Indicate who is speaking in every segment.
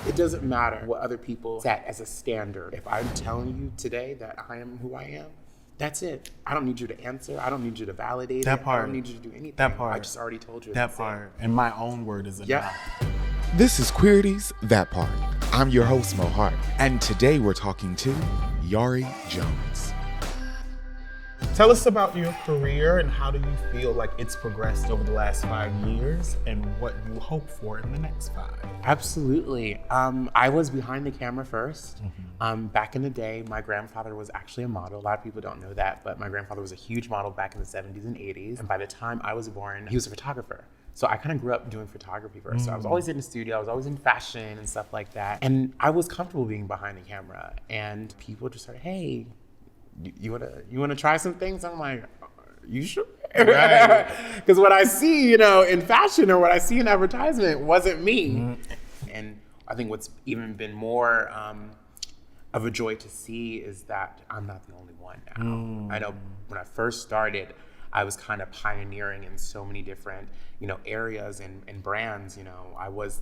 Speaker 1: It doesn't matter what other people set as a standard. If I'm telling you today that I am who I am, that's it. I don't need you to answer. I don't need you to validate it. I don't need you to do anything.
Speaker 2: That part.
Speaker 1: I just already told you.
Speaker 2: That part. And my own word is enough.
Speaker 1: Yeah.
Speaker 3: This is Queerities, That Part. I'm your host, Mo Hart, and today we're talking to Jari Jones.
Speaker 2: Tell us about your career and how do you feel like it's progressed over the last 5 years and what you hope for in the next 5.
Speaker 1: Absolutely. I was behind the camera first. Back in the day, my grandfather was actually a model. A lot of people don't know that, but my grandfather was a huge model back in the 70s and 80s. And by the time I was born, he was a photographer. So I kind of grew up doing photography first. So I was always in the studio, I was always in fashion and stuff like that. And I was comfortable being behind the camera. And people just started, hey, you wanna try some things? I'm like, you sure?
Speaker 2: Right.
Speaker 1: Because what I see, in fashion or what I see in advertisement wasn't me. And I think what's even been more of a joy to see is that I'm not the only one now. I know when I first started, I was kind of pioneering in so many different, areas and brands. I was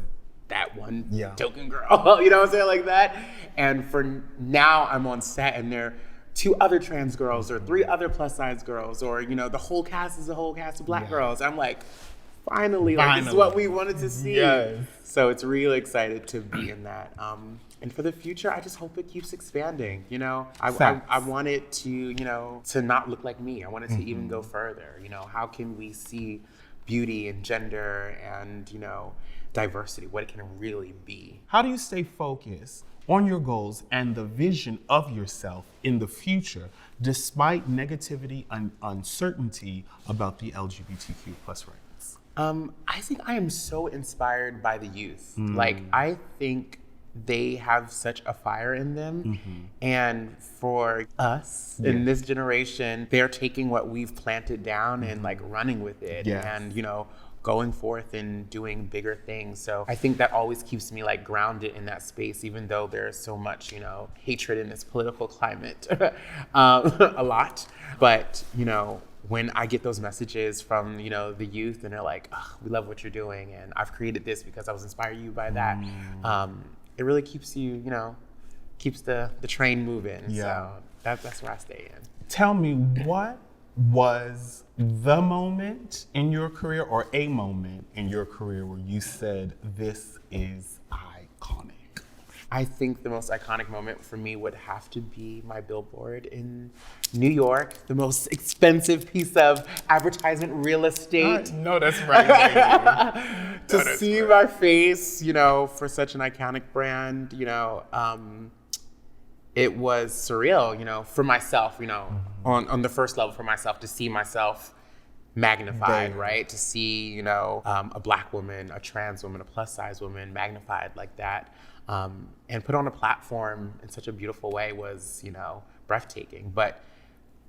Speaker 1: that one token girl, you know what I'm saying, like that. And for now, I'm on set and there are 2 other trans girls or 3 other plus size girls, or the whole cast is a whole cast of black girls. I'm like, finally, like this is what we wanted to see.
Speaker 2: Yes.
Speaker 1: So it's really excited to be in that. And for the future, I just hope it keeps expanding. I want it to, to not look like me. I want it to even go further. How can we see beauty and gender and, diversity, what it can really be?
Speaker 2: How do you stay focused on your goals and the vision of yourself in the future, despite negativity and uncertainty about the LGBTQ plus rights?
Speaker 1: I think I am so inspired by the youth. Like, I think they have such a fire in them. And for us in this generation, they're taking what we've planted down and like running with it and, going forth and doing bigger things. So I think that always keeps me like grounded in that space, even though there's so much, hatred in this political climate, a lot. But, when I get those messages from, the youth and they're like, oh, we love what you're doing and I've created this because I was inspired you by that. It really keeps you, keeps the train moving. So that's where I stay in.
Speaker 2: Tell me, what was the moment in your career or a moment in your career where you said, this is iconic?
Speaker 1: I think the most iconic moment for me would have to be my billboard in New York, the most expensive piece of advertisement real estate.
Speaker 2: No, that's right.
Speaker 1: To see my face, for such an iconic brand, it was surreal, for myself, on the first level for myself, to see myself magnified, right? To see, a black woman, a trans woman, a plus size woman magnified like that. And put on a platform in such a beautiful way was, breathtaking. But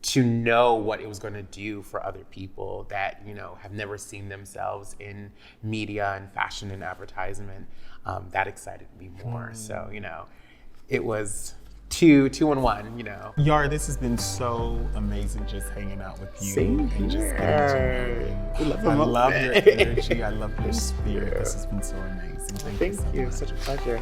Speaker 1: to know what it was going to do for other people that, have never seen themselves in media and fashion and advertisement, that excited me more. So, it was two in one,
Speaker 2: Yara, this has been so amazing just hanging out with you.
Speaker 1: Same
Speaker 2: and just
Speaker 1: here.
Speaker 2: I love your energy. I love your spirit. This has been so amazing.
Speaker 1: Thank you.
Speaker 2: So much.
Speaker 1: Such a pleasure.